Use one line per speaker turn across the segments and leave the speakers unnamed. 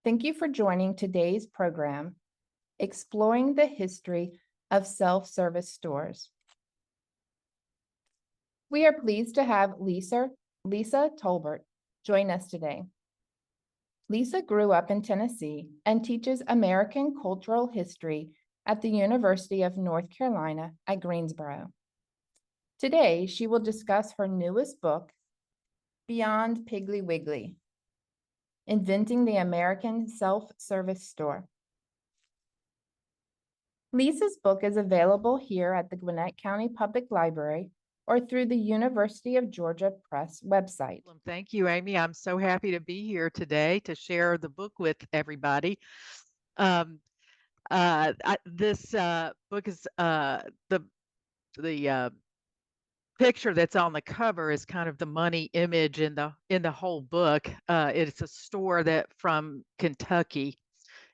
Thank you for joining today's program, Exploring the History of Self-Service Stores. We are pleased to have Lisa Tolbert join us today. Lisa grew up in Tennessee and teaches American Cultural History at the University of North Carolina at Greensboro. Today, she will discuss her newest book, Beyond Piggly Wiggly, Inventing the American Self-Service Store. Lisa's book is available here at the Gwinnett County Public Library or through the University of Georgia Press website.
Thank you, Amy. I'm so happy to be here today to share the book with everybody. This book is the picture that's on the cover is kind of the money image in the whole book. It's a store that from Kentucky,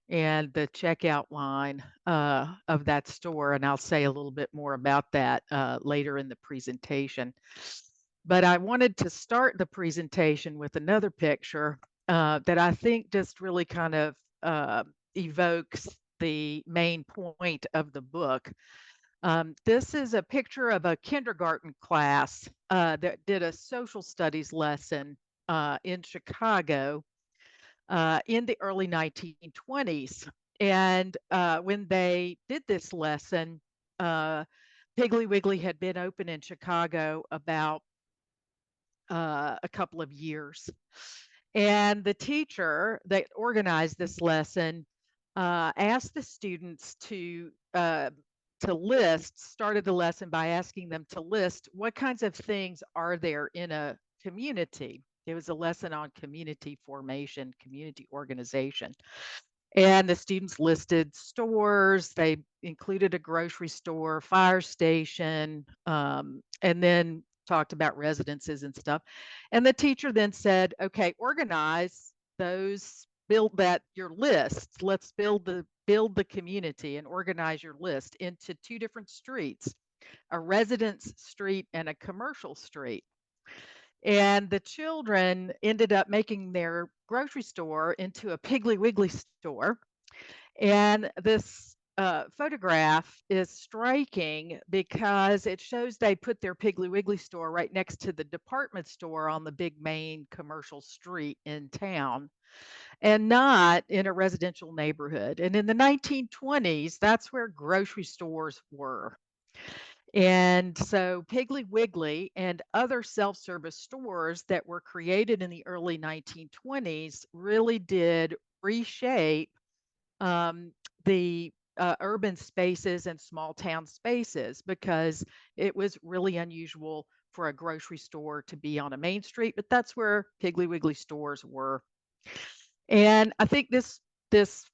and the checkout line of that store, and I'll say a little bit more about that later in the presentation. But I wanted to start the presentation with another picture that I think just really kind of evokes the main point of the book. This is a picture of a kindergarten class that did a social studies lesson in Chicago in the early 1920s. And when they did this lesson, Piggly Wiggly had been open in Chicago about a couple of years. And the teacher that organized this lesson asked the students to started the lesson by asking them to list what kinds of things are there in a community. It was a lesson on community formation, community organization. And the students listed stores. They included a grocery store, fire station, and then talked about residences and stuff. And the teacher then said, okay, organize those, build that your list. Let's build the community and organize your list into two different streets, a residence street and a commercial street. And the children ended up making their grocery store into a Piggly Wiggly store. And this photograph is striking because it shows they put their Piggly Wiggly store right next to the department store on the big main commercial street in town, and not in a residential neighborhood. And in the 1920s, that's where grocery stores were. And so Piggly Wiggly and other self-service stores that were created in the early 1920s really did reshape the urban spaces and small town spaces, because it was really unusual for a grocery store to be on a main street, but that's where Piggly Wiggly stores were. And I think this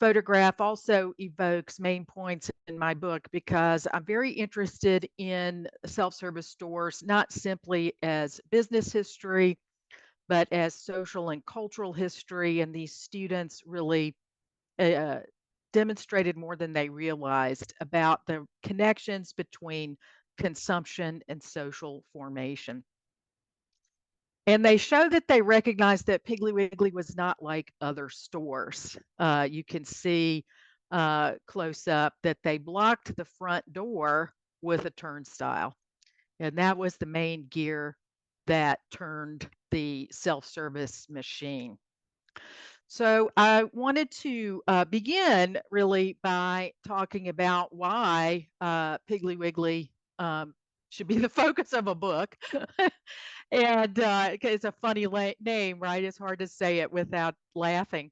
photograph also evokes main points in my book, because I'm very interested in self-service stores, not simply as business history, but as social and cultural history. And these students really demonstrated more than they realized about the connections between consumption and social formation. And they show that they recognized that Piggly Wiggly was not like other stores. You can see close up that they blocked the front door with a turnstile. And that was the main gear that turned the self-service machine. So I wanted to begin really by talking about why Piggly Wiggly should be the focus of a book. And it's a funny name, right? It's hard to say it without laughing.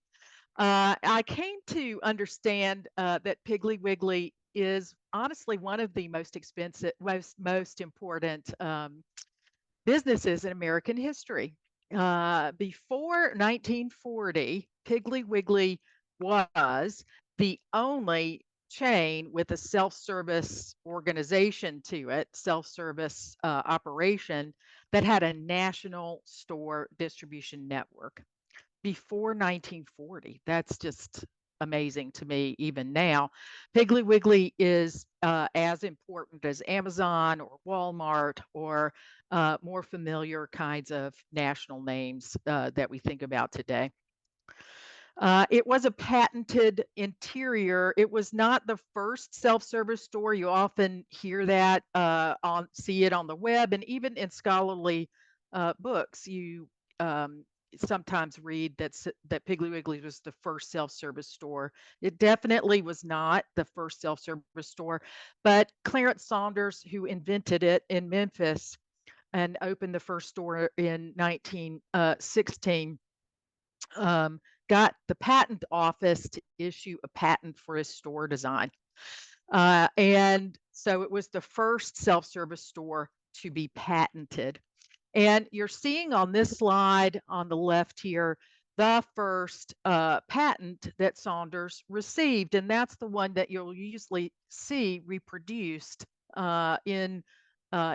I came to understand that Piggly Wiggly is honestly one of the most expensive, most important businesses in American history. Before 1940, Piggly Wiggly was the only chain with a self-service organization to it, self-service operation, that had a national store distribution network. Before 1940, that's just amazing to me even now. Piggly Wiggly is as important as Amazon or Walmart or more familiar kinds of national names that we think about today. It was a patented interior. It was not the first self-service store. You often hear that see it on the web, and even in scholarly books, you sometimes read that Piggly Wiggly was the first self-service store. It definitely was not the first self-service store, but Clarence Saunders, who invented it in Memphis and opened the first store in 1916, got the patent office to issue a patent for his store design. And so it was the first self-service store to be patented. And you're seeing on this slide on the left here, the first patent that Saunders received. And that's the one that you'll usually see reproduced in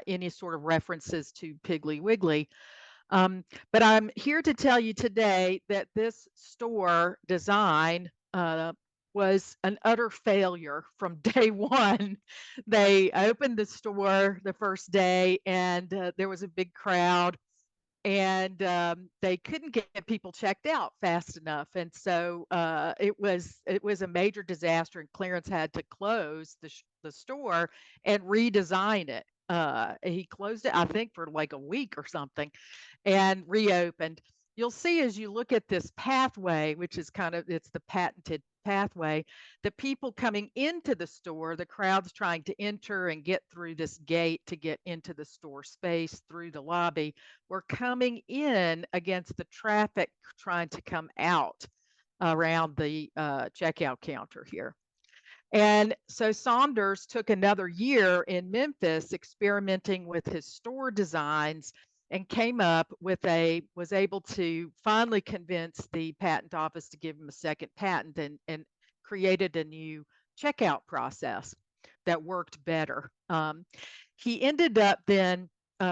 any sort of references to Piggly Wiggly. But I'm here to tell you today that this store design was an utter failure from day one. They opened the store the first day, and there was a big crowd, and they couldn't get people checked out fast enough, and so it was a major disaster. And Clarence had to close the store and redesign it. He closed it, I think, for like a week or something, and reopened. You'll see as you look at this pathway, which is it's the patented pathway, the people coming into the store, the crowds trying to enter and get through this gate to get into the store space through the lobby, were coming in against the traffic trying to come out around the checkout counter here. And so Saunders took another year in Memphis experimenting with his store designs, and was able to finally convince the patent office to give him a second patent, and created a new checkout process that worked better. He ended up then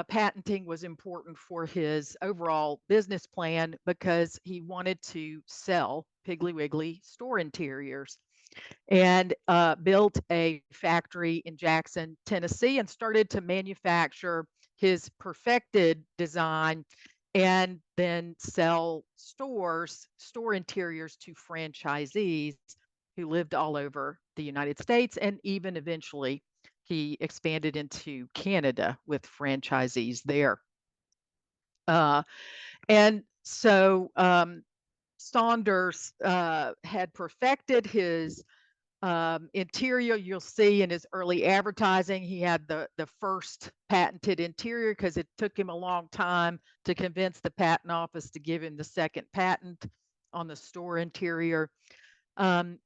patenting was important for his overall business plan because he wanted to sell Piggly Wiggly store interiors, and built a factory in Jackson, Tennessee, and started to manufacture his perfected design and then sell store interiors to franchisees who lived all over the United States, and even eventually he expanded into Canada with franchisees there. And so Saunders had perfected his interior. You'll see in his early advertising, he had the first patented interior because it took him a long time to convince the patent office to give him the second patent on the store interior.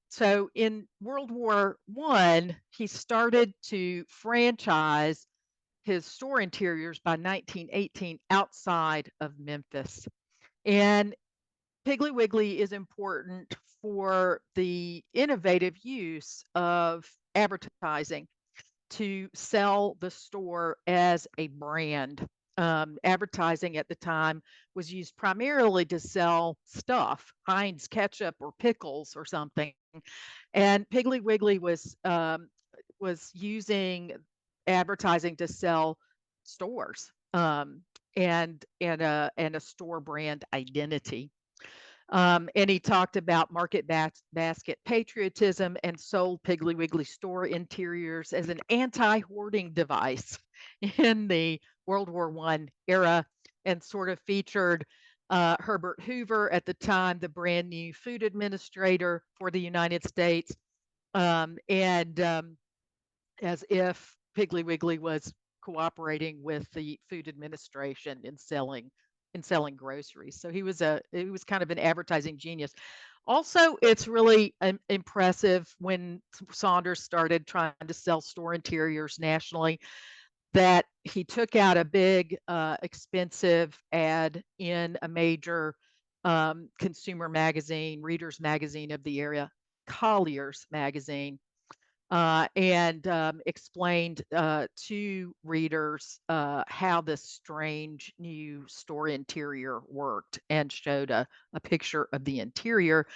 So in World War I, he started to franchise his store interiors by 1918 outside of Memphis. And Piggly Wiggly is important for the innovative use of advertising to sell the store as a brand. Advertising at the time was used primarily to sell stuff, Heinz ketchup or pickles or something, and Piggly Wiggly was using advertising to sell stores, and a store brand identity. And he talked about market basket patriotism, and sold Piggly Wiggly store interiors as an anti-hoarding device in the World War I era, and sort of featured Herbert Hoover, at the time the brand new food administrator for the United States, and as if Piggly Wiggly was cooperating with the food administration in selling groceries. So he was kind of an advertising genius. Also, it's really impressive when Saunders started trying to sell store interiors nationally, that he took out a big, expensive ad in a major consumer magazine, readers magazine of the area, Collier's magazine, and explained to readers how this strange new store interior worked, and showed a picture of the interior.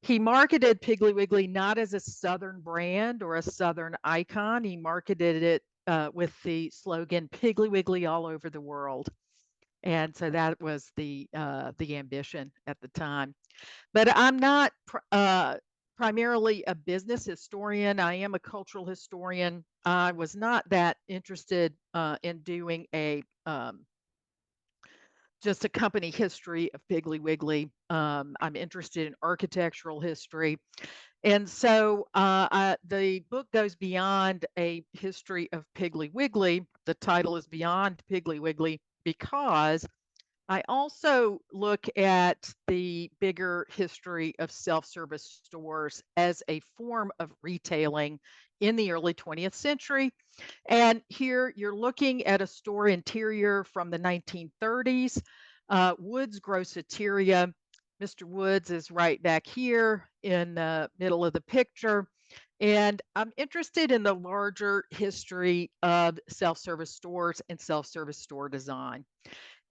He marketed Piggly Wiggly not as a Southern brand or a Southern icon. He marketed it with the slogan "Piggly Wiggly all over the world." And so that was the ambition at the time. But I'm not primarily a business historian. I am a cultural historian. I was not that interested in doing a just a company history of Piggly Wiggly. I'm interested in architectural history. And so the book goes beyond a history of Piggly Wiggly. The title is Beyond Piggly Wiggly because I also look at the bigger history of self-service stores as a form of retailing in the early 20th century. And here you're looking at a store interior from the 1930s, Woods Groceteria. Mr. Woods is right back here in the middle of the picture. And I'm interested in the larger history of self-service stores and self-service store design.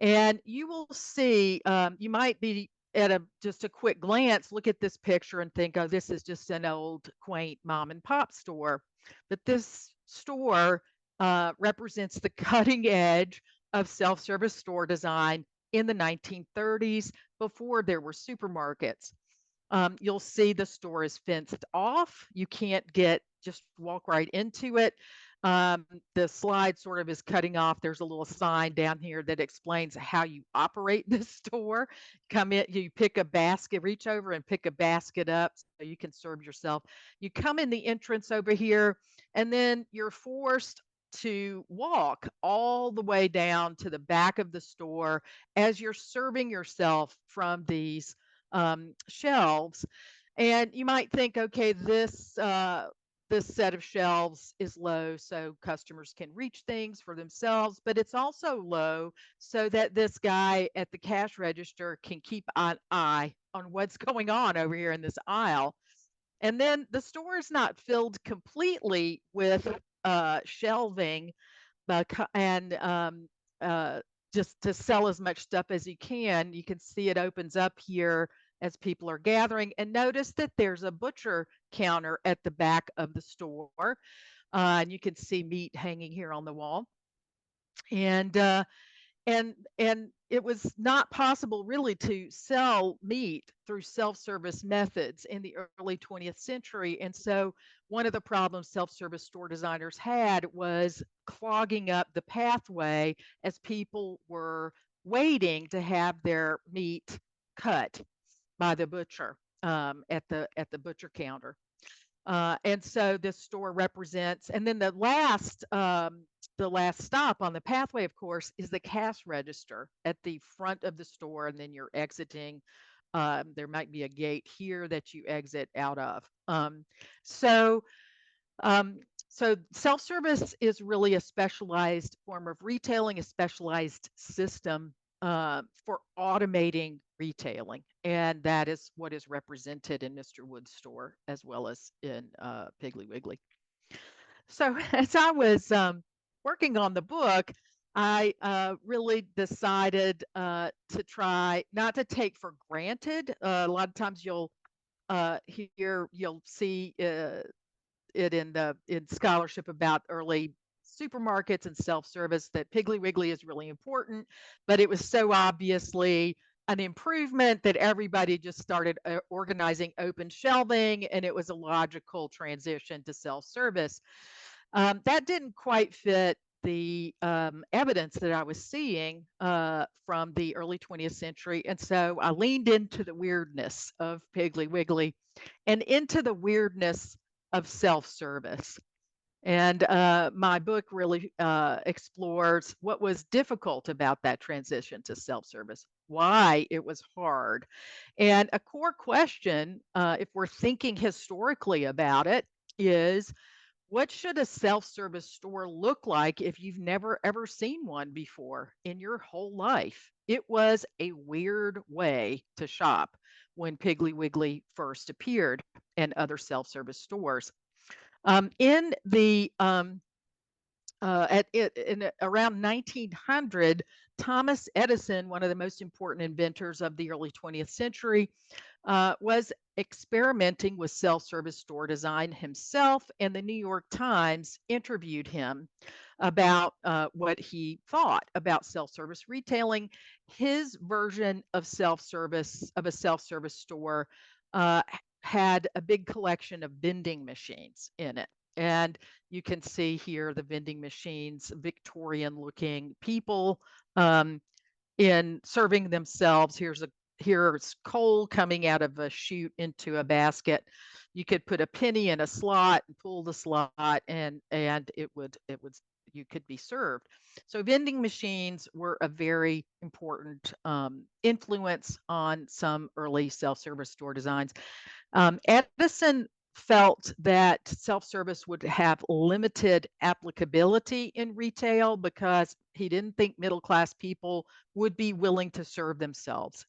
And you will see, you might be at just a quick glance, look at this picture and think, oh, this is just an old quaint mom and pop store. But this store represents the cutting edge of self-service store design in the 1930s before there were supermarkets. You'll see the store is fenced off. You can't just walk right into it. Um, the slide sort of is cutting off. There's a little sign down here that explains how you operate this store. Come in, you pick a basket, reach over and pick a basket up so you can serve yourself. You come in the entrance over here, and then you're forced to walk all the way down to the back of the store as you're serving yourself from these shelves. And you might think, okay, this set of shelves is low so customers can reach things for themselves, but it's also low so that this guy at the cash register can keep an eye on what's going on over here in this aisle. And then the store is not filled completely with shelving and just to sell as much stuff as you can. You can see it opens up here as people are gathering. And notice that there's a butcher counter at the back of the store. And you can see meat hanging here on the wall. And and it was not possible really to sell meat through self-service methods in the early 20th century. And so one of the problems self-service store designers had was clogging up the pathway as people were waiting to have their meat cut by the butcher at the butcher counter. And so this store represents, and then the last stop on the pathway, of course, is the cash register at the front of the store, and then you're exiting. There might be a gate here that you exit out of. So um, so self-service is really a specialized form of retailing, a specialized system for automating retailing. And that is what is represented in Mr. Wood's store as well as in Piggly Wiggly. So as I was working on the book, I really decided to try not to take for granted. A lot of times you'll see it in scholarship about early supermarkets and self-service that Piggly Wiggly is really important, but it was so obviously an improvement that everybody just started organizing open shelving, and it was a logical transition to self-service. That didn't quite fit the evidence that I was seeing from the early 20th century. And so I leaned into the weirdness of Piggly Wiggly and into the weirdness of self-service. And my book really explores what was difficult about that transition to self-service, why it was hard. And a core question, if we're thinking historically about it, is what should a self-service store look like if you've never ever seen one before in your whole life? It was a weird way to shop when Piggly Wiggly first appeared and other self-service stores. In the around 1900, Thomas Edison, one of the most important inventors of the early 20th century, was experimenting with self-service store design himself, and the New York Times interviewed him about what he thought about self-service retailing. His version of a self-service store uh, had a big collection of vending machines in it. And you can see here the vending machines, Victorian looking people in serving themselves. Here's coal coming out of a chute into a basket. You could put a penny in a slot and pull the slot, and it would you could be served. So vending machines were a very important influence on some early self-service store designs. Edison felt that self-service would have limited applicability in retail because he didn't think middle-class people would be willing to serve themselves,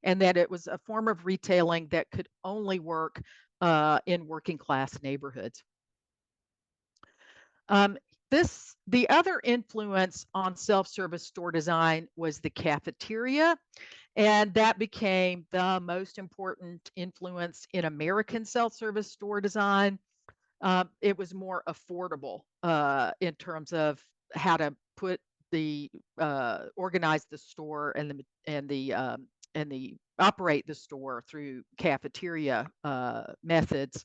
and that it was a form of retailing that could only work in working-class neighborhoods. The other influence on self-service store design was the cafeteria, and that became the most important influence in American self-service store design. It was more affordable in terms of how to put the organize the store and the operate the store through cafeteria methods.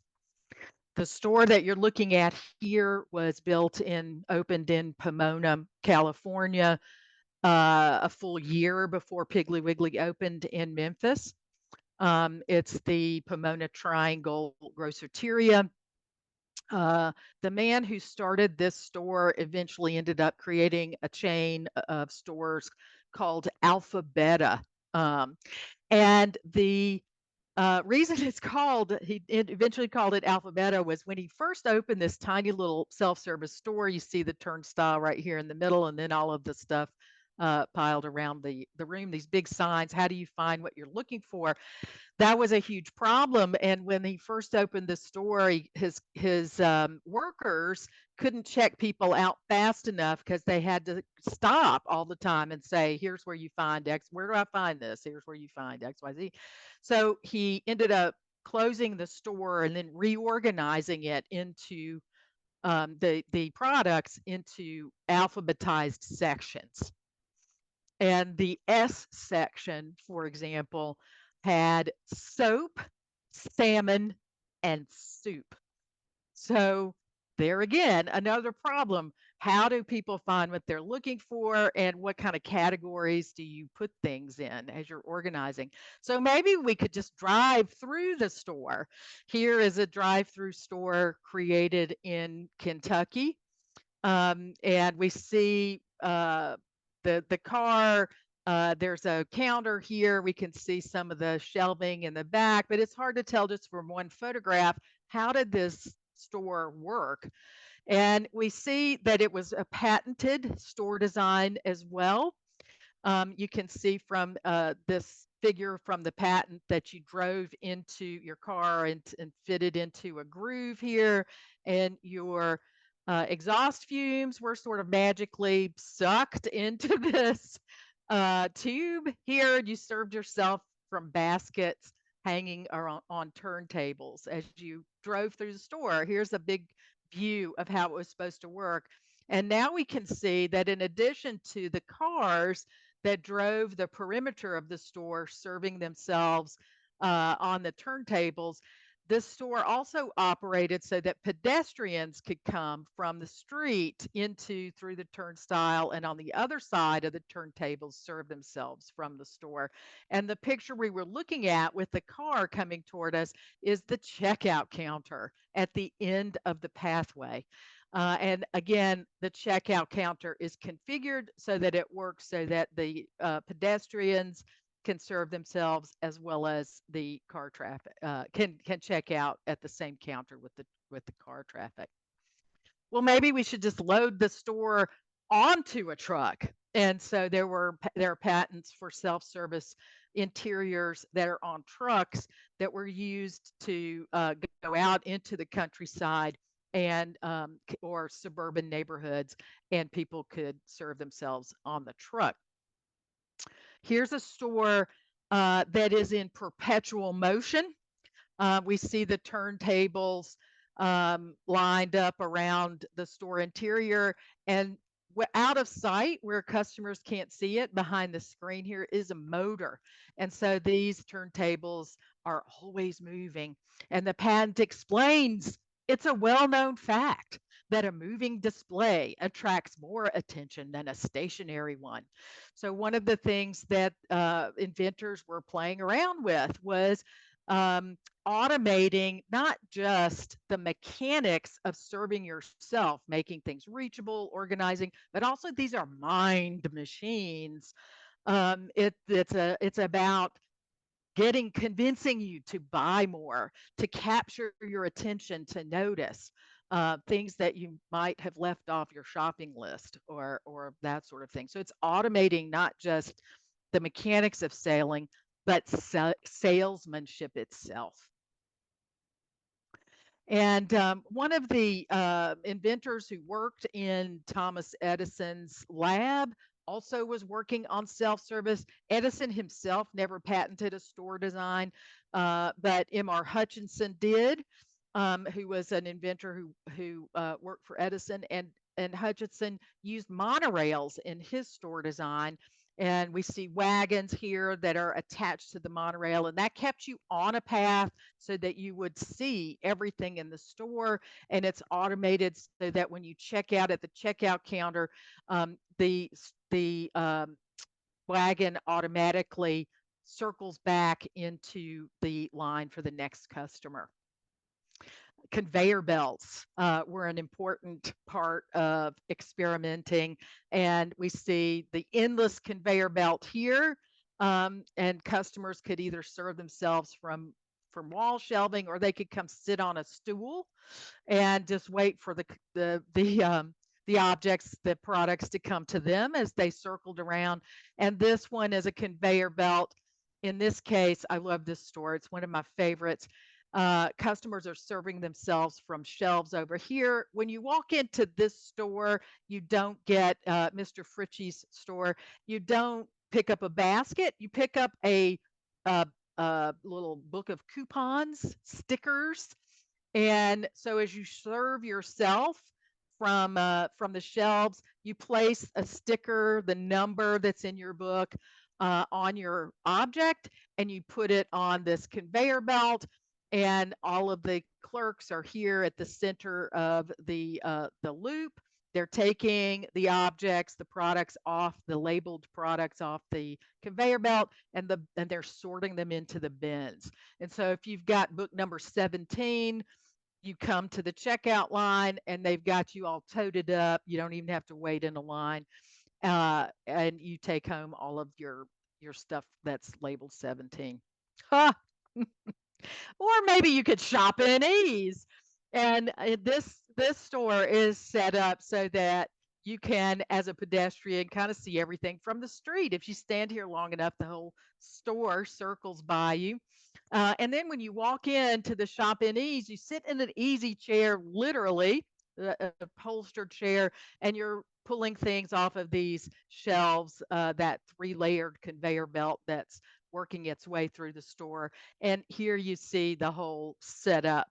The store that you're looking at here opened in Pomona, California, a full year before Piggly Wiggly opened in Memphis. It's the Pomona Triangle Groceria. The man who started this store eventually ended up creating a chain of stores called Alphabeta. And the reason he eventually called it Alphabeta was when he first opened this tiny little self-service store. You see the turnstile right here in the middle, and then all of the stuff piled around the room, these big signs. How do you find what you're looking for? That was a huge problem. And when he first opened the store, his workers couldn't check people out fast enough because they had to stop all the time and say, "Here's where you find X. Where do I find this? Here's where you find XYZ." So he ended up closing the store and then reorganizing it into the products into alphabetized sections. And the S section, for example, had soap, salmon, and soup. So there again, another problem. How do people find what they're looking for, and what kind of categories do you put things in as you're organizing? So maybe we could just drive through the store. Here is a drive-through store created in Kentucky. And we see the car. There's a counter here. We can see some of the shelving in the back, but it's hard to tell just from one photograph, how did this store work? And we see that it was a patented store design as well. You can see from this figure from the patent that you drove into your car and fitted into a groove here, and your exhaust fumes were sort of magically sucked into this tube here. You served yourself from baskets hanging on turntables as you drove through the store. Here's a big view of how it was supposed to work. And now we can see that in addition to the cars that drove the perimeter of the store, serving themselves on the turntables, this store also operated so that pedestrians could come from the street through the turnstile, and on the other side of the turntables serve themselves from the store. And the picture we were looking at with the car coming toward us is the checkout counter at the end of the pathway. And again, the checkout counter is configured so that it works so that the pedestrians can serve themselves, as well as the car traffic can check out at the same counter with the car traffic. Well, maybe we should just load the store onto a truck. And so there are patents for self-service interiors that are on trucks that were used to go out into the countryside and or suburban neighborhoods, and people could serve themselves on the truck. Here's a store that is in perpetual motion. We see the turntables lined up around the store interior, and out of sight where customers can't see it behind the screen here is a motor. And so these turntables are always moving. And the patent explains it's a well-known fact that a moving display attracts more attention than a stationary one. So one of the things that inventors were playing around with was automating not just the mechanics of serving yourself, making things reachable, organizing, but also these are mind machines. It's about convincing you to buy more, to capture your attention, to notice things that you might have left off your shopping list or that sort of thing. So it's automating not just the mechanics of selling, but salesmanship itself. And one of the inventors who worked in Thomas Edison's lab also was working on self-service. Edison himself never patented a store design, but M.R. Hutchinson did, who was an inventor who worked for Edison. And Hutchinson used monorails in his store design. And we see wagons here that are attached to the monorail, and that kept you on a path so that you would see everything in the store. And it's automated so that when you check out at the checkout counter, the wagon automatically circles back into the line for the next customer. Conveyor belts were an important part of experimenting, and we see the endless conveyor belt here, and customers could either serve themselves from wall shelving, or they could come sit on a stool and just wait for the objects, the products to come to them as they circled around. And this one is a conveyor belt. In this case, I love this store. It's one of my favorites. Customers are serving themselves from shelves over here. When you walk into this store, you don't get Mr. Fritchie's store. You don't pick up a basket. You pick up a little book of coupons, stickers. And so as you serve yourself from the shelves, you place a sticker, the number that's in your book, on your object, and you put it on this conveyor belt. And all of the clerks are here at the center of the loop. They're taking the objects, the products off, the labeled products off the conveyor belt, and they're sorting them into the bins. And so if you've got book number 17, you come to the checkout line and they've got you all toted up. You don't even have to wait in a line. And you take home all of your stuff that's labeled 17. Ha! Or maybe you could shop in ease. And this store is set up so that you can, as a pedestrian, kind of see everything from the street. If you stand here long enough, the whole store circles by you. And then when you walk into the shop in ease, you sit in an easy chair, literally, a upholstered chair, and you're pulling things off of these shelves, that 3-layered conveyor belt that's working its way through the store. And here you see the whole setup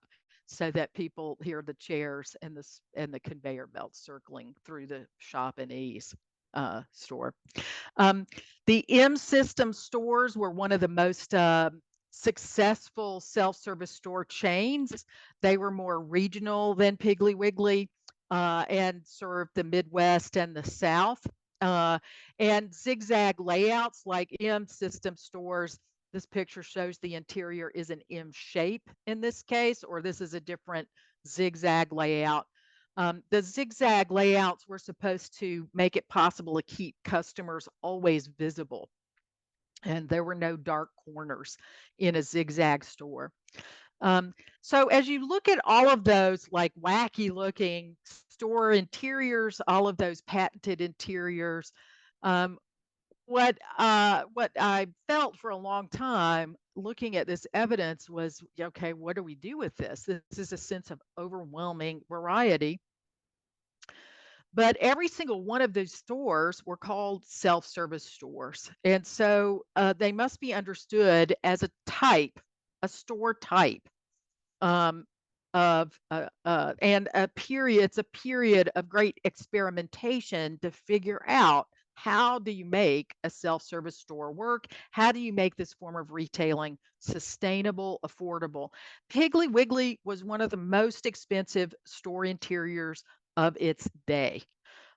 so that people hear the chairs and the conveyor belt circling through the shop and ease store. The M System stores were one of the most successful self-service store chains. They were more regional than Piggly Wiggly, and served the Midwest and the South. And zigzag layouts like M System stores. This picture shows the interior is an M shape in this case, or this is a different zigzag layout. The zigzag layouts were supposed to make it possible to keep customers always visible. And there were no dark corners in a zigzag store. So as you look at all of those like wacky looking store interiors, all of those patented interiors, what I felt for a long time looking at this evidence was, okay, what do we do with this? This is a sense of overwhelming variety. But every single one of those stores were called self-service stores. And so they must be understood as a store type um, and it's a period of great experimentation to figure out how do you make a self-service store work? How do you make this form of retailing sustainable, affordable? Piggly Wiggly was one of the most expensive store interiors of its day.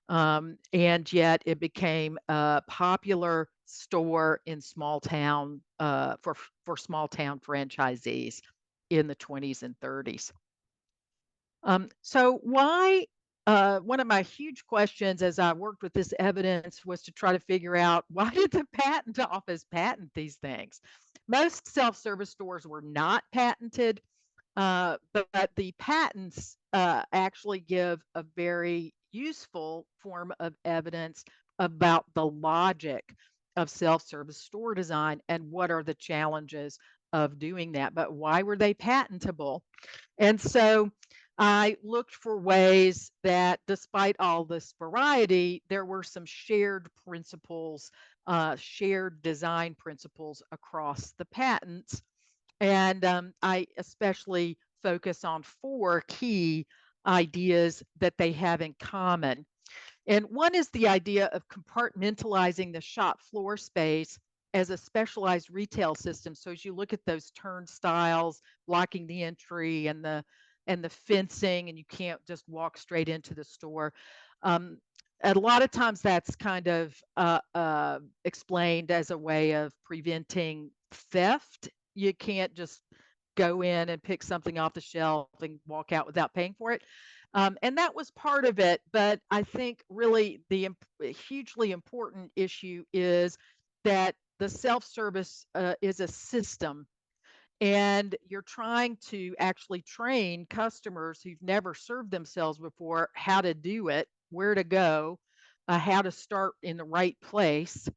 And yet it became a popular store in small town for small town franchisees in the 20s and 30s. So why one of my huge questions as I worked with this evidence was to try to figure out why did the patent office patent these things? Most self-service stores were not patented, but the patents actually give a very useful form of evidence about the logic of self-service store design and what are the challenges of doing that. But why were they patentable? And so I looked for ways that, despite all this variety, there were some shared principles, shared design principles across the patents. And I especially focus on 4 key ideas that they have in common. And one is the idea of compartmentalizing the shop floor space as a specialized retail system. So as you look at those turnstiles blocking the entry and the fencing, and you can't just walk straight into the store. Um, a lot of times that's kind of explained as a way of preventing theft. You can't just go in and pick something off the shelf and walk out without paying for it. And that was part of it. But I think really the hugely important issue is that the self-service is a system, and you're trying to actually train customers who've never served themselves before how to do it, where to go, how to start in the right place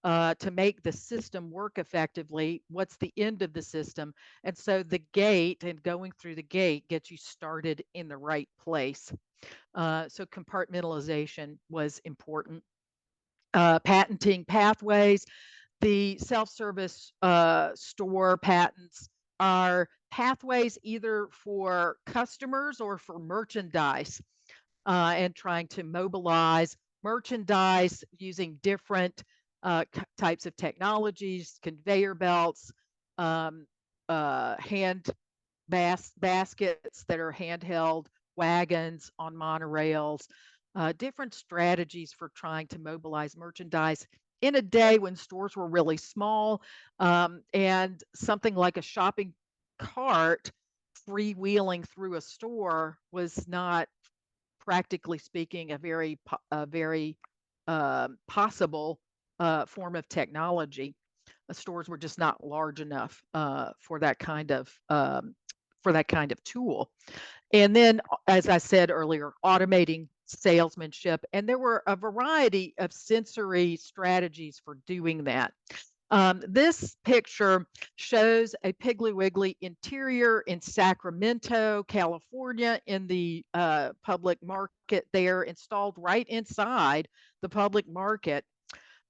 to make the system work effectively. What's the end of the system? And so the gate and going through the gate gets you started in the right place. So compartmentalization was important. Patenting pathways. The self-service store patents are pathways either for customers or for merchandise, and trying to mobilize merchandise using different types of technologies, conveyor belts, um, hand baskets that are handheld, wagons on monorails, different strategies for trying to mobilize merchandise in a day when stores were really small, and something like a shopping cart freewheeling through a store was not, practically speaking, a very possible form of technology. Stores were just not large enough for that kind of tool. And then, as I said earlier, automating salesmanship, and there were a variety of sensory strategies for doing that. This picture shows a Piggly Wiggly interior in Sacramento, California, in the public market there, installed right inside the public market.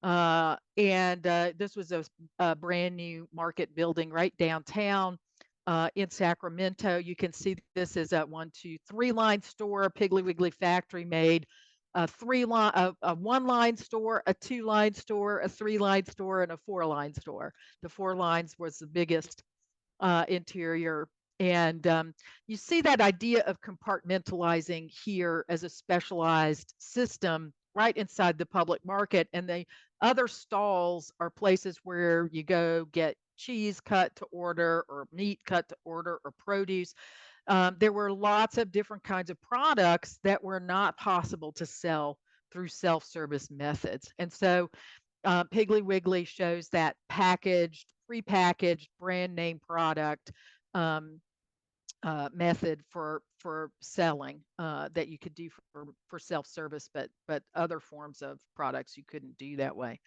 And this was a brand new market building right downtown in Sacramento. You can see this is a 1, 2, 3-line store. Piggly Wiggly factory made a 1-line store, a 2-line store, a 3-line store, and a 4-line store. The 4 lines was the biggest interior. And you see that idea of compartmentalizing here as a specialized system right inside the public market. And the other stalls are places where you go get cheese cut to order, or meat cut to order, or produce. There were lots of different kinds of products that were not possible to sell through self-service methods. And so Piggly Wiggly shows that prepackaged brand name product method for selling that you could do for self-service, but other forms of products you couldn't do that way.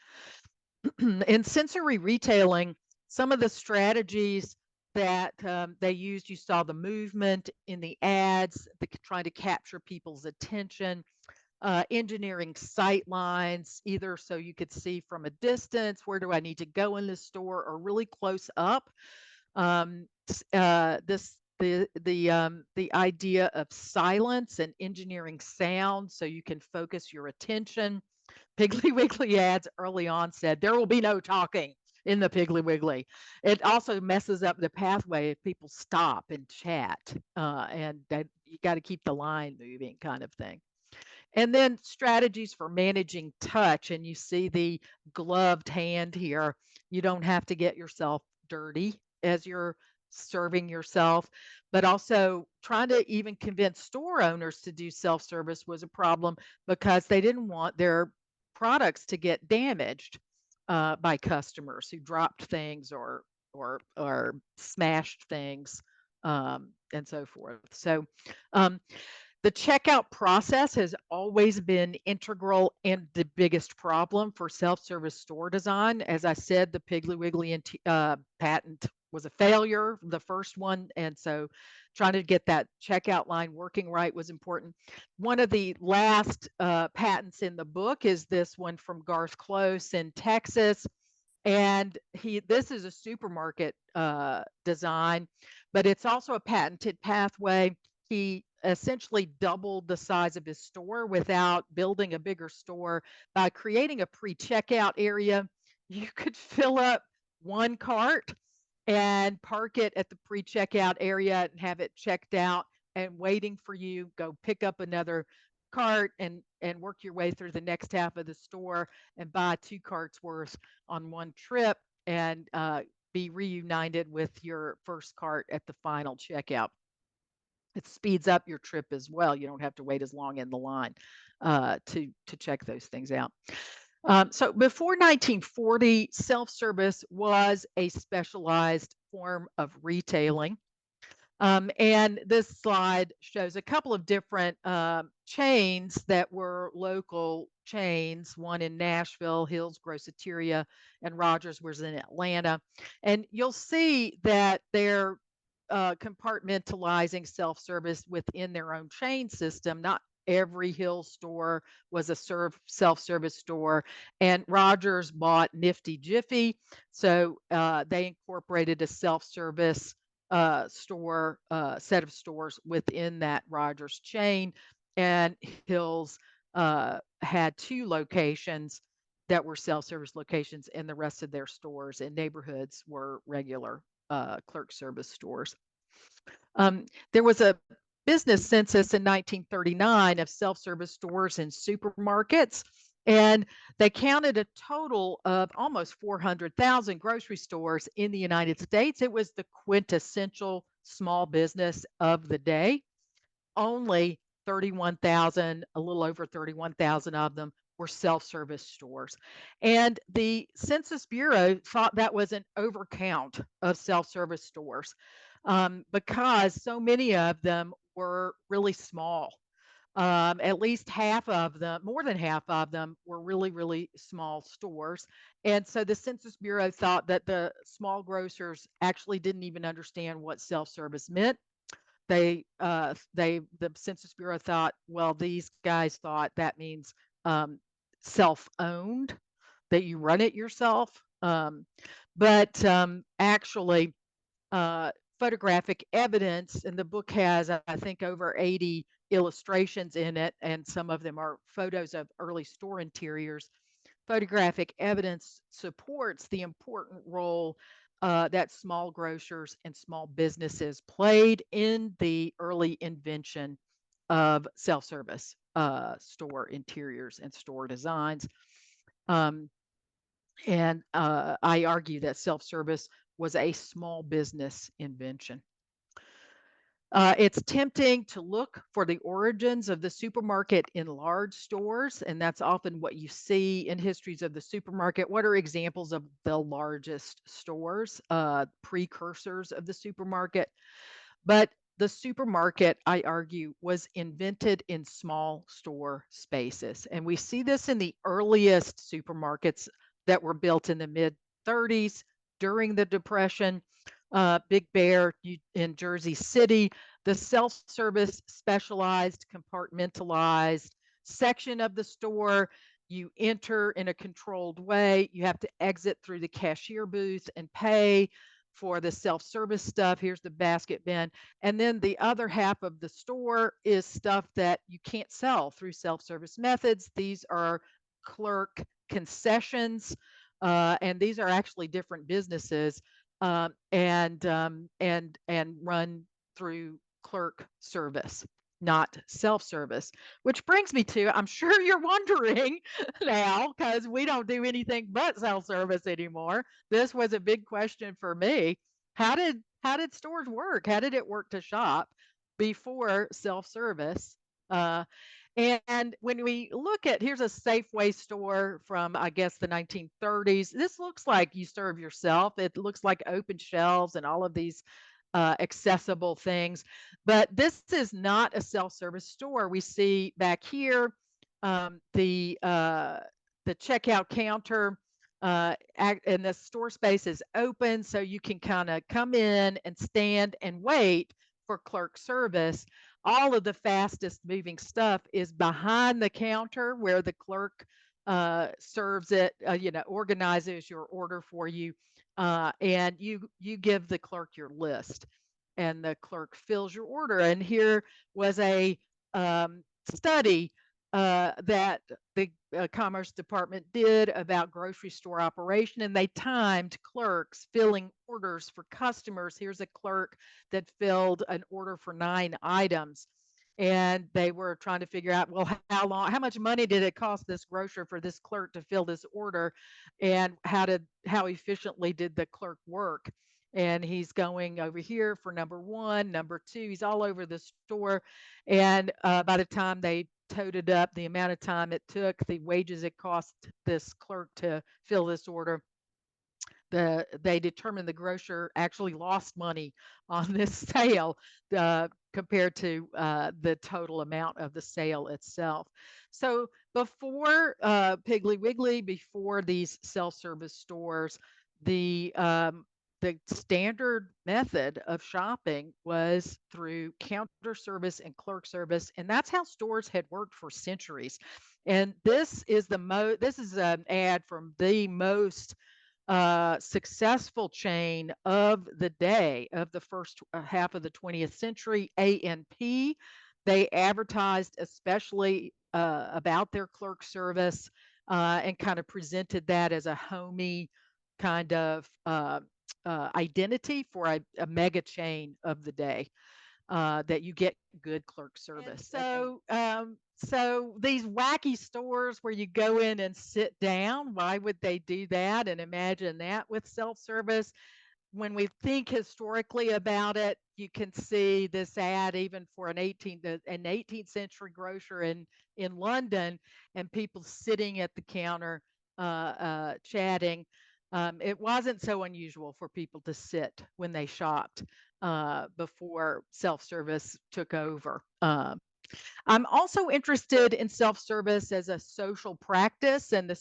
In sensory retailing, some of the strategies that they used, you saw the movement in the ads, trying to capture people's attention. engineering sight lines, either so you could see from a distance, where do I need to go in the store, or really close up. The idea of silence and engineering sound so you can focus your attention. Piggly Wiggly ads early on said, "There will be no talking in the Piggly Wiggly." It also messes up the pathway if people stop and chat, and that you got to keep the line moving, kind of thing. And then strategies for managing touch. And you see the gloved hand here. You don't have to get yourself dirty as you're serving yourself, but also trying to even convince store owners to do self-service was a problem because they didn't want their products to get damaged by customers who dropped things or smashed things, and so forth. So um, the checkout process has always been integral and the biggest problem for self-service store design. As I said, the Piggly Wiggly patent was a failure, the first one, and so trying to get that checkout line working right was important. One of the last patents in the book is this one from Garth Close in Texas, and this is a supermarket design, but it's also a patented pathway. He essentially doubled the size of his store without building a bigger store by creating a pre-checkout area. You could fill up one cart and park it at the pre-checkout area and have it checked out and waiting for you. Go pick up another cart and work your way through the next half of the store and buy 2 carts worth on one trip, and be reunited with your first cart at the final checkout. It speeds up your trip as well. You don't have to wait as long in the line to check those things out. So before 1940, self-service was a specialized form of retailing. And this slide shows a couple of different chains that were local chains, one in Nashville, Hills Groceteria, and Rogers was in Atlanta. And you'll see that they're compartmentalizing self-service within their own chain system. Not every Hills store was a self-service store, and Rogers bought Nifty Jiffy, so they incorporated a self-service set of stores within that Rogers chain, and Hills had 2 locations that were self-service locations, and the rest of their stores and neighborhoods were regular clerk service stores. There was a business census in 1939 of self-service stores and supermarkets, and they counted a total of almost 400,000 grocery stores in the United States. It was the quintessential small business of the day. Only 31,000, a little over 31,000 of them were self-service stores. And the Census Bureau thought that was an overcount of self-service stores because so many of them were really small. At least half of them, more than half of them, were really, really small stores. And so the Census Bureau thought that the small grocers actually didn't even understand what self-service meant. The Census Bureau thought, well, these guys thought that means self-owned, that you run it yourself. But actually, photographic evidence, and the book has, I think, over 80 illustrations in it, and some of them are photos of early store interiors. Photographic evidence supports the important role that small grocers and small businesses played in the early invention of self-service store interiors and store designs. And I argue that self-service was a small business invention. It's tempting to look for the origins of the supermarket in large stores, and that's often what you see in histories of the supermarket. What are examples of the largest stores, precursors of the supermarket? But the supermarket, I argue, was invented in small store spaces. And we see this in the earliest supermarkets that were built in the mid 30s during the Depression. Big Bear in Jersey City, the self-service, specialized, compartmentalized section of the store. You enter in a controlled way. You have to exit through the cashier booth and pay for the self-service stuff. Here's the basket bin. And then the other half of the store is stuff that you can't sell through self-service methods. These are clerk concessions, and these are actually different businesses, and run through clerk service, not self-service. Which brings me to, I'm sure you're wondering now, because we don't do anything but self-service anymore. This was a big question for me. How did stores work? How did it work to shop before self-service? And when we look at, here's a Safeway store from, I guess, the 1930s. This looks like you serve yourself. It looks like open shelves and all of these accessible things. But this is not a self-service store. We see back here the checkout counter, and the store space is open, so you can kind of come in and stand and wait for clerk service. All of the fastest moving stuff is behind the counter where the clerk serves it, organizes your order for you, and you give the clerk your list, and the clerk fills your order. And here was a study that the Commerce Department did about grocery store operation, and they timed clerks filling orders for customers. Here's a clerk that filled an order for 9 items, and they were trying to figure out, well, how much money did it cost this grocer for this clerk to fill this order, and how efficiently did the clerk work? And he's going over here for number 1, number 2. He's all over the store, and by the time they totaled up the amount of time it took, the wages it cost this clerk to fill this order, they determined the grocer actually lost money on this sale compared to the total amount of the sale itself. So before Piggly Wiggly, before these self-service stores, the standard method of shopping was through counter service and clerk service, and that's how stores had worked for centuries. And this is an ad from the most successful chain of the day, of the first half of the 20th century, A&P. They advertised especially about their clerk service, and kind of presented that as a homey kind of identity for a mega chain of the day, that you get good clerk service. So these wacky stores where you go in and sit down, why would they do that? And imagine that with self-service. When we think historically about it, you can see this ad even for an 18th century grocer in London, and people sitting at the counter chatting. It wasn't so unusual for people to sit when they shopped before self-service took over. I'm also interested in self-service as a social practice, and the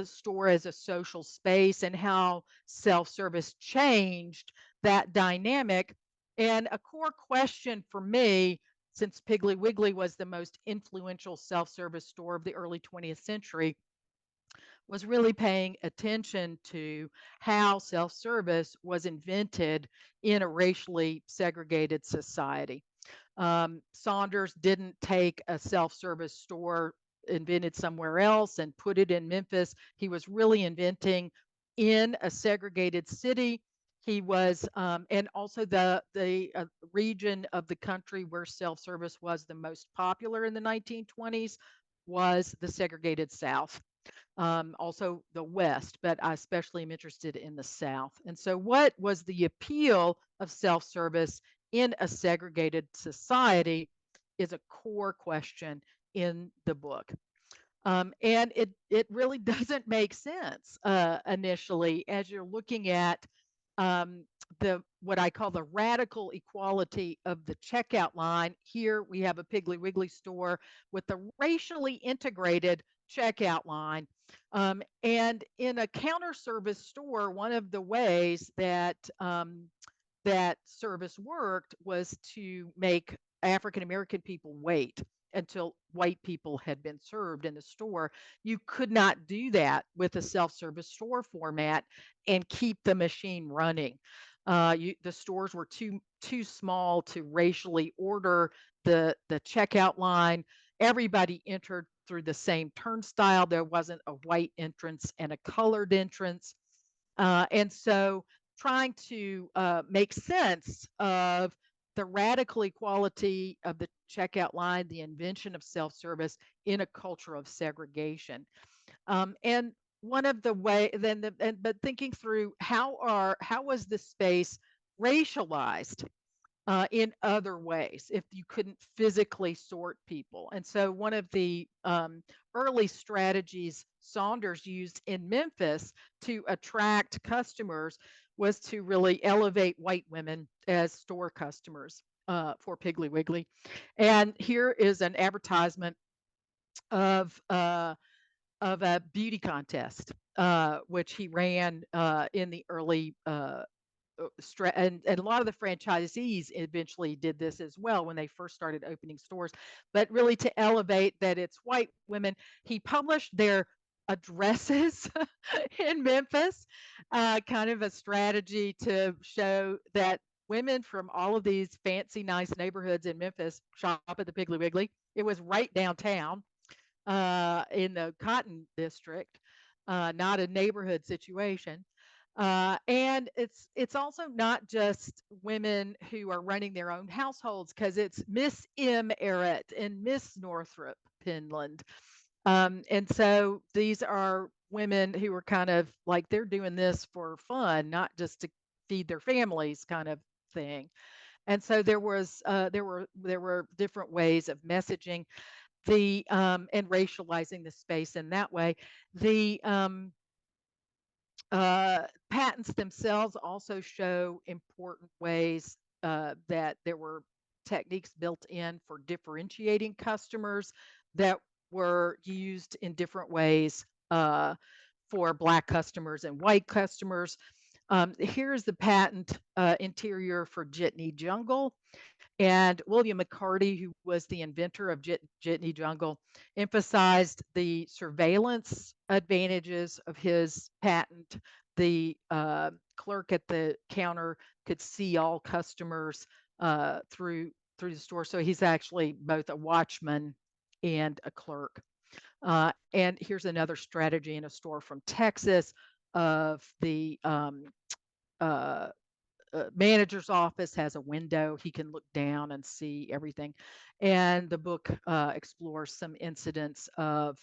store as a social space, and how self-service changed that dynamic. And a core question for me, since Piggly Wiggly was the most influential self-service store of the early 20th century, was really paying attention to how self-service was invented in a racially segregated society. Saunders didn't take a self-service store invented somewhere else and put it in Memphis. He was really inventing in a segregated city. He was, and also the region of the country where self-service was the most popular in the 1920s was the segregated South. Also the West, but I especially am interested in the South. And so what was the appeal of self-service in a segregated society is a core question in the book. And it really doesn't make sense initially as you're looking at what I call the radical equality of the checkout line. Here we have a Piggly Wiggly store with the racially integrated checkout line. And in a counter service store, one of the ways that that service worked was to make African American people wait. until white people had been served in the store. You could not do that with a self-service store format and keep the machine running. The stores were too small to racially order the checkout line. Everybody entered through the same turnstile. There wasn't a white entrance and a colored entrance. And so trying to make sense of the radical equality of the checkout line, the invention of self-service in a culture of segregation. And one of the way then but thinking through how was this space racialized in other ways if you couldn't physically sort people. And so one of the early strategies Saunders used in Memphis to attract customers was to really elevate white women as store customers for Piggly Wiggly. And here is an advertisement of a beauty contest, which he ran in the early and a lot of the franchisees eventually did this as well when they first started opening stores, but really to elevate that it's white women. He published their addresses in Memphis, kind of a strategy to show that women from all of these fancy, nice neighborhoods in Memphis shop at the Piggly Wiggly. It was right downtown in the Cotton District, not a neighborhood situation. And it's also not just women who are running their own households, because it's Miss M. Errett and Miss Northrop Pinland. And so these are women who are kind of like they're doing this for fun, not just to feed their families, kind of thing. And so there were different ways of messaging and racializing the space in that way. The patents themselves also show important ways that there were techniques built in for differentiating customers that were used in different ways for Black customers and white customers. Here's the patent interior for Jitney Jungle. And William McCarty, who was the inventor of Jitney Jungle, emphasized the surveillance advantages of his patent. The clerk at the counter could see all customers through the store. So he's actually both a watchman and a clerk. And here's another strategy in a store from Texas of the manager's office has a window. He can look down and see everything. And the book explores some incidents of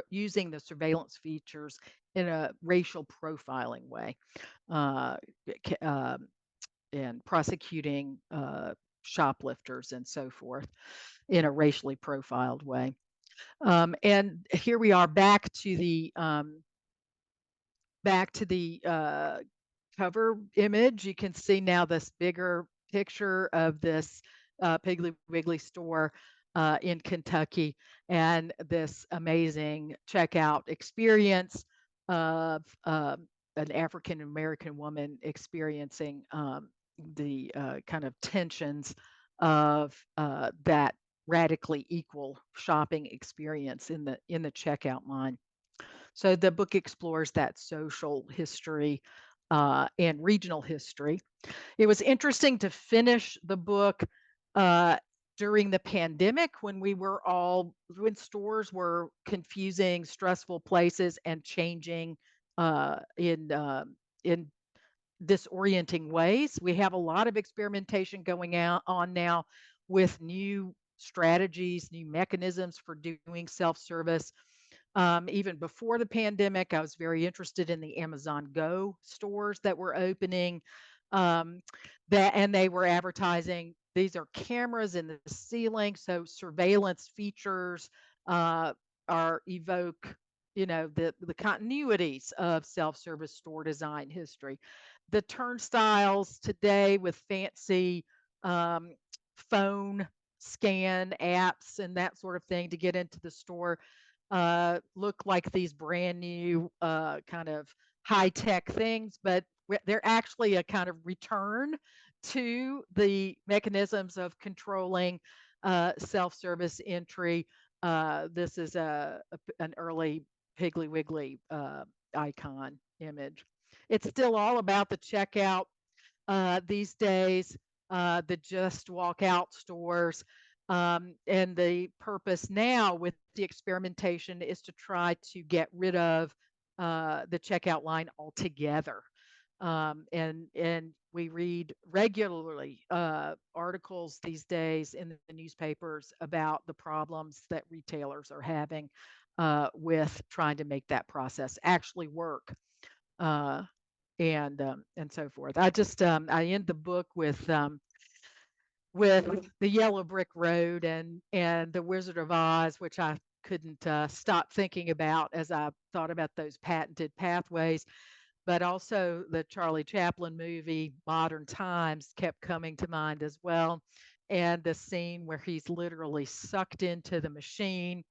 using the surveillance features in a racial profiling way uh, and prosecuting shoplifters and so forth in a racially profiled way. And here we are back to the cover image. You can see now this bigger picture of this Piggly Wiggly store in Kentucky, and this amazing checkout experience of an African American woman experiencing the kind of tensions of that radically equal shopping experience in the checkout line. So the book explores that social history and regional history. It was interesting to finish the book during the pandemic when stores were confusing, stressful places and changing in disorienting ways. We have a lot of experimentation going on now with new strategies, new mechanisms for doing self-service. Even before the pandemic, I was very interested in the Amazon Go stores that were opening. And they were advertising these are cameras in the ceiling, so surveillance features evoke the continuities of self-service store design history. The turnstiles today with fancy phone scan apps and that sort of thing to get into the store look like these brand new kind of high-tech things, but they're actually a kind of return to the mechanisms of controlling self-service entry. This is an early Piggly Wiggly icon image. It's still all about the checkout these days, the just walk out stores. And the purpose now with the experimentation is to try to get rid of the checkout line altogether. And we read regularly articles these days in the newspapers about the problems that retailers are having with trying to make that process actually work. Uh, and so forth. I end the book with the Yellow Brick Road and the Wizard of Oz, which I couldn't stop thinking about as I thought about those patented pathways. But also the Charlie Chaplin movie Modern Times kept coming to mind as well, and the scene where he's literally sucked into the machine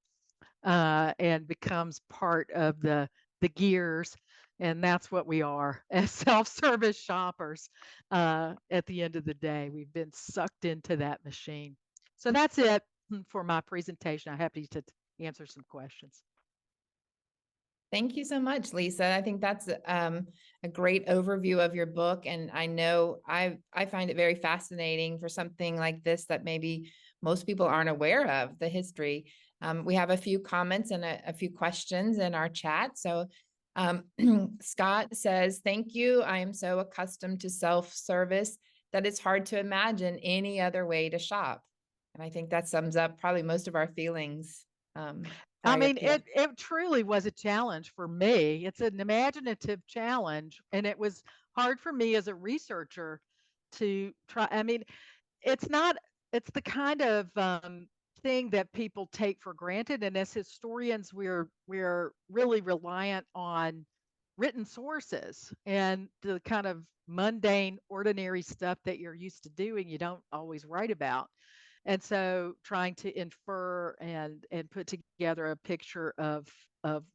and becomes part of the gears. And that's what we are as self-service shoppers. At the end of the day, we've been sucked into that machine. So that's it for my presentation. I'm happy to answer some questions.
Thank you so much, Lisa. I think that's a great overview of your book. And I know I find it very fascinating for something like this that maybe most people aren't aware of, the history. We have a few comments and a few questions in our chat. So Scott says, thank you. I am so accustomed to self-service that it's hard to imagine any other way to shop. And I think that sums up probably most of our feelings.
I mean, it truly was a challenge for me. It's an imaginative challenge, and it was hard for me as a researcher to try. I mean, it's not, it's the kind of thing that people take for granted. And as historians, we're really reliant on written sources, and the kind of mundane, ordinary stuff that you're used to doing, you don't always write about. And so trying to infer and put together a picture of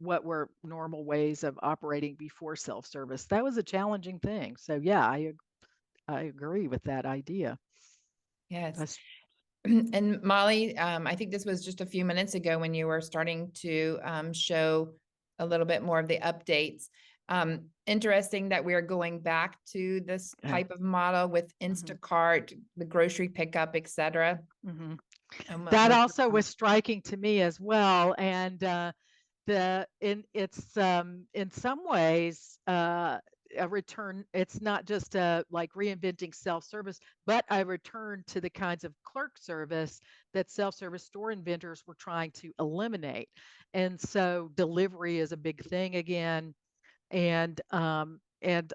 what were normal ways of operating before self-service, that was a challenging thing. So yeah, I agree with that idea.
Yes. And Molly, I think this was just a few minutes ago when you were starting to show a little bit more of the updates. Interesting that we are going back to this type of model with Instacart, the grocery pickup, et cetera.
That also was striking to me as well. And it's in some ways a return. It's not just like reinventing self-service, but a return to the kinds of clerk service that self-service store inventors were trying to eliminate. And so delivery is a big thing again. And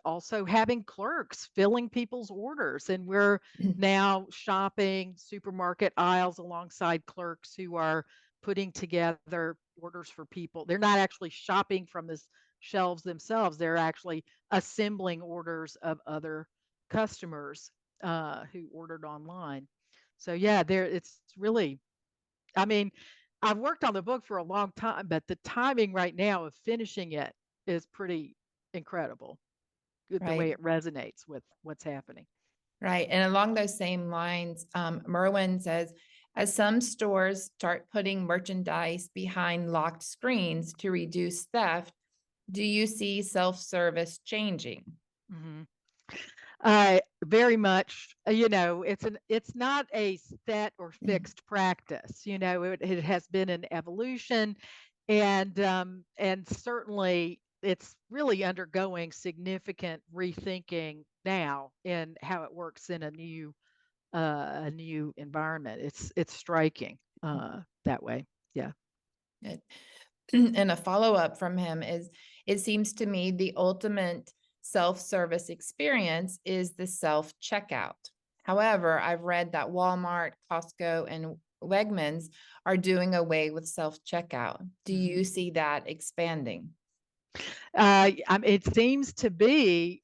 also having clerks filling people's orders. And we're now shopping supermarket aisles alongside clerks who are putting together orders for people. They're not actually shopping from the shelves themselves. They're actually assembling orders of other customers who ordered online. So yeah, it's really, I mean, I've worked on the book for a long time, but the timing right now of finishing it is pretty incredible. The way it resonates with what's happening.
Right. And along those same lines, Merwin says, as some stores start putting merchandise behind locked screens to reduce theft, do you see self-service changing?
Very much, it's not a set or fixed practice. It has been an evolution, and certainly it's really undergoing significant rethinking now in how it works in a new environment. It's striking that way. Yeah.
And a follow-up from him is, it seems to me the ultimate self-service experience is the self-checkout. However, I've read that Walmart, Costco, and Wegmans are doing away with self-checkout. Do you see that expanding?
It seems to be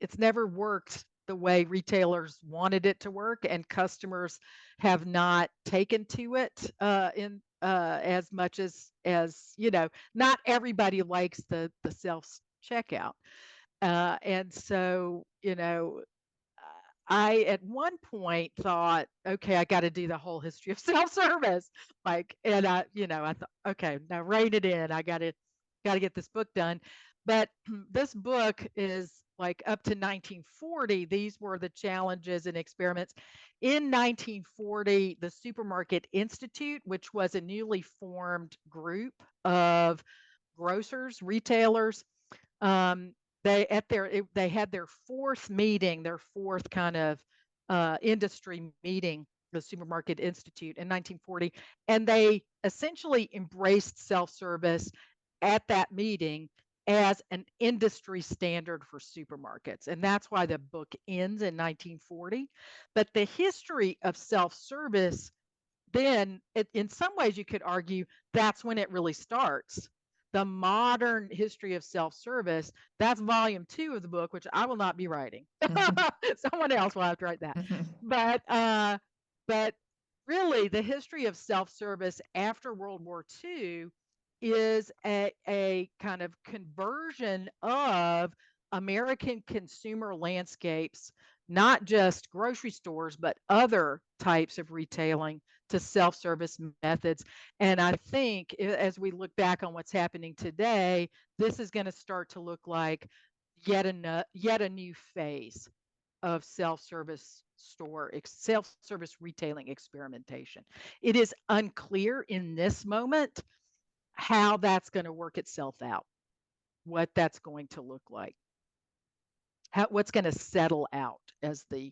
it's never worked the way retailers wanted it to work, and customers have not taken to it in as much as not everybody likes the self checkout, and so I at one point thought, okay, I got to do the whole history of self-service. Like, and I thought, okay, now rein it in. I got to get this book done. But this book is like up to 1940. These were the challenges and experiments. In 1940, the Supermarket Institute, which was a newly formed group of grocers, retailers, um, they had their fourth meeting, their fourth kind of industry meeting, the Supermarket Institute in 1940, and they essentially embraced self-service at that meeting as an industry standard for supermarkets. And that's why the book ends in 1940. But the history of self-service, then in some ways you could argue that's when it really starts. The modern history of self-service, that's volume 2 of the book, which I will not be writing. Someone else will have to write that. But really the history of self-service after World War II is a kind of conversion of American consumer landscapes, not just grocery stores, but other types of retailing, to self-service methods. And I think as we look back on what's happening today, this is going to start to look like yet a new phase of self-service retailing experimentation. It is unclear in this moment how that's going to work itself out, what that's going to look like, what's going to settle out as the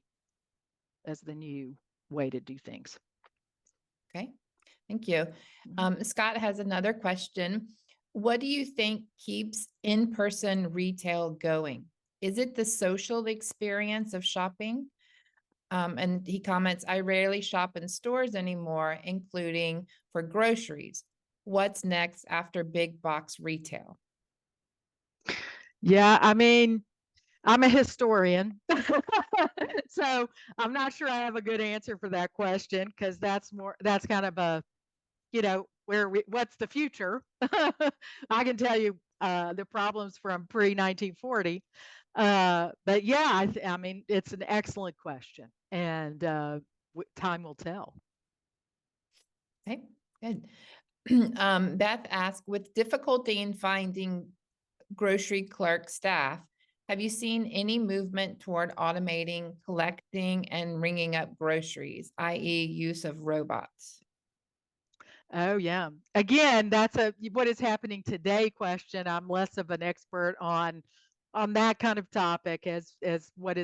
new way to do things.
Okay, thank you. Scott has another question. What do you think keeps in-person retail going? Is it the social experience of shopping? And he comments, I rarely shop in stores anymore, including for groceries. What's next after big box retail?
Yeah, I mean, I'm a historian, so I'm not sure I have a good answer for that question, because that's kind of a, what's the future? I can tell you the problems from pre-1940. But yeah, I mean, it's an excellent question, and time will tell.
Okay, good. Beth asked, with difficulty in finding grocery clerk staff, have you seen any movement toward automating, collecting, and ringing up groceries, i.e. use of robots?
Oh yeah. Again, that's a what is happening today question. I'm less of an expert on that kind of topic as what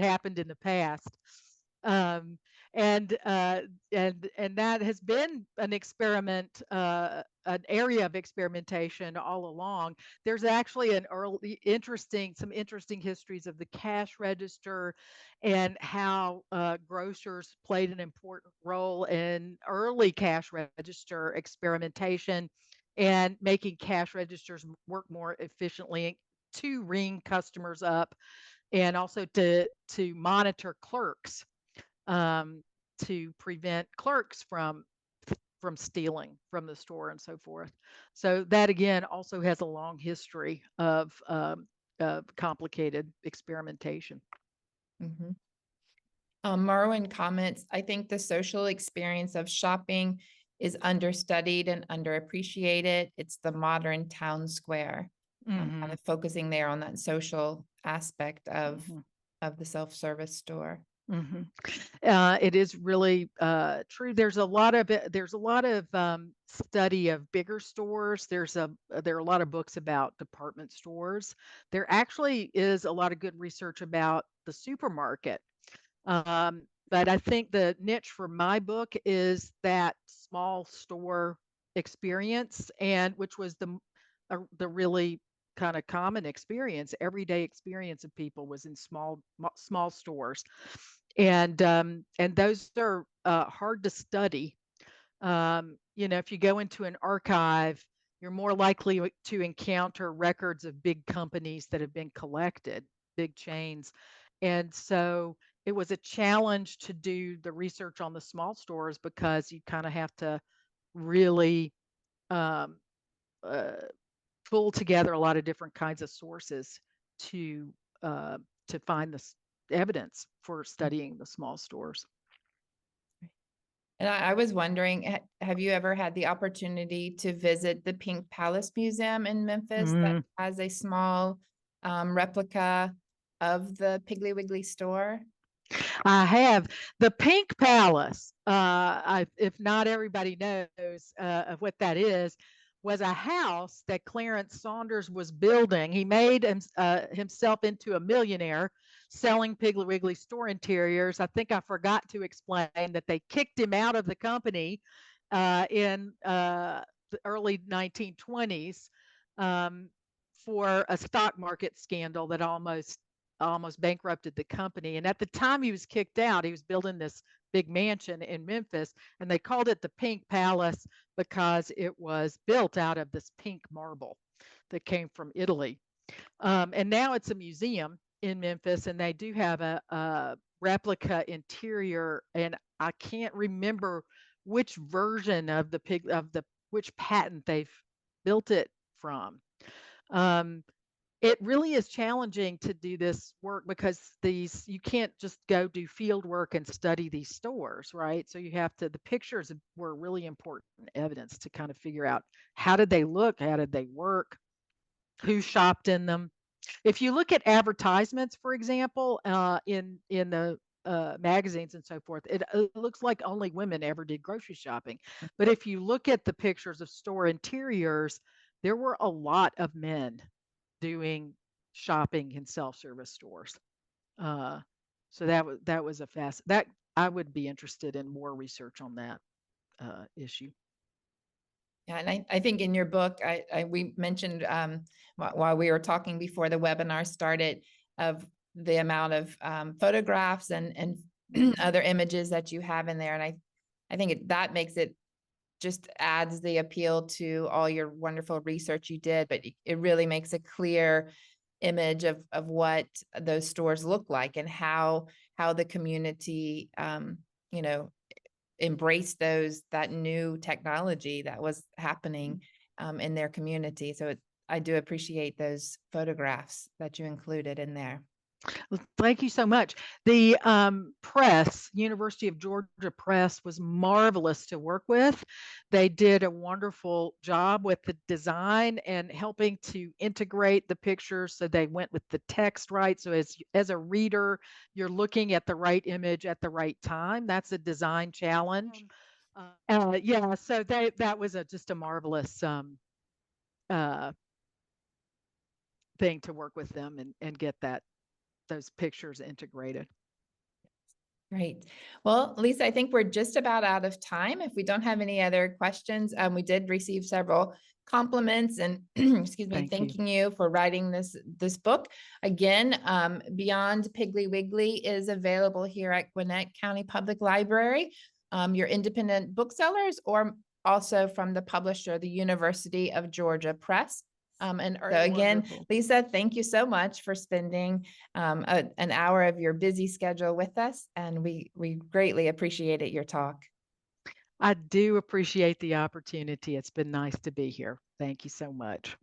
happened in the past. Um, and that has been an experiment, an area of experimentation all along. There's actually some interesting histories of the cash register and how grocers played an important role in early cash register experimentation and making cash registers work more efficiently to ring customers up, and also to monitor clerks, to prevent clerks from stealing from the store and so forth. So that again also has a long history of complicated experimentation.
Merwin comments, I think the social experience of shopping is understudied and underappreciated. It's the modern town square. Kind of focusing there on that social aspect of the self-service store.
It is really true. There's a lot of study of bigger stores. There are a lot of books about department stores. There actually is a lot of good research about the supermarket. But I think the niche for my book is that small store experience, and which was the really kind of common experience, everyday experience of people was in small stores, and those are hard to study. If you go into an archive, you're more likely to encounter records of big companies that have been collected, big chains, and so it was a challenge to do the research on the small stores because you kind of have to really um, pull together a lot of different kinds of sources to find evidence for studying the small stores.
And I was wondering, have you ever had the opportunity to visit the Pink Palace Museum in Memphis that has a small replica of the Piggly Wiggly store?
I have. The Pink Palace, if not everybody knows of what that is, was a house that Clarence Saunders was building. He made himself into a millionaire selling Piggly Wiggly store interiors. I think I forgot to explain that they kicked him out of the company in the early 1920s for a stock market scandal that almost bankrupted the company. And at the time he was kicked out, he was building this big mansion in Memphis, and they called it the Pink Palace because it was built out of this pink marble that came from Italy. And now it's a museum in Memphis, and they do have a replica interior, and I can't remember which version of which patent they've built it from. It really is challenging to do this work because you can't just go do field work and study these stores, right? So the pictures were really important evidence to kind of figure out how did they look, how did they work, who shopped in them. If you look at advertisements, for example, in the magazines and so forth, it looks like only women ever did grocery shopping. But if you look at the pictures of store interiors, there were a lot of men doing shopping in self-service stores. So that was that I would be interested in more research on that issue.
Yeah, and I think in your book, we mentioned while we were talking before the webinar started of the amount of photographs and other images that you have in there, and I think that makes it just adds the appeal to all your wonderful research you did, but it really makes a clear image of what those stores look like and how the community embraced that new technology that was happening in their community. So I do appreciate those photographs that you included in there.
Well, thank you so much. The press, University of Georgia Press, was marvelous to work with. They did a wonderful job with the design and helping to integrate the pictures, so they went with the text right. So as a reader, you're looking at the right image at the right time. That's a design challenge. Yeah, so that was just a marvelous thing to work with them and get those pictures integrated.
Great. Well, Lisa, I think we're just about out of time. If we don't have any other questions, we did receive several compliments and excuse me, thanking you for writing this book. Again, Beyond Piggly Wiggly is available here at Gwinnett County Public Library, your independent booksellers, or also from the publisher, the University of Georgia Press. And so again, wonderful. Lisa, thank you so much for spending an hour of your busy schedule with us, and we greatly appreciated your talk.
I do appreciate the opportunity. It's been nice to be here. Thank you so much.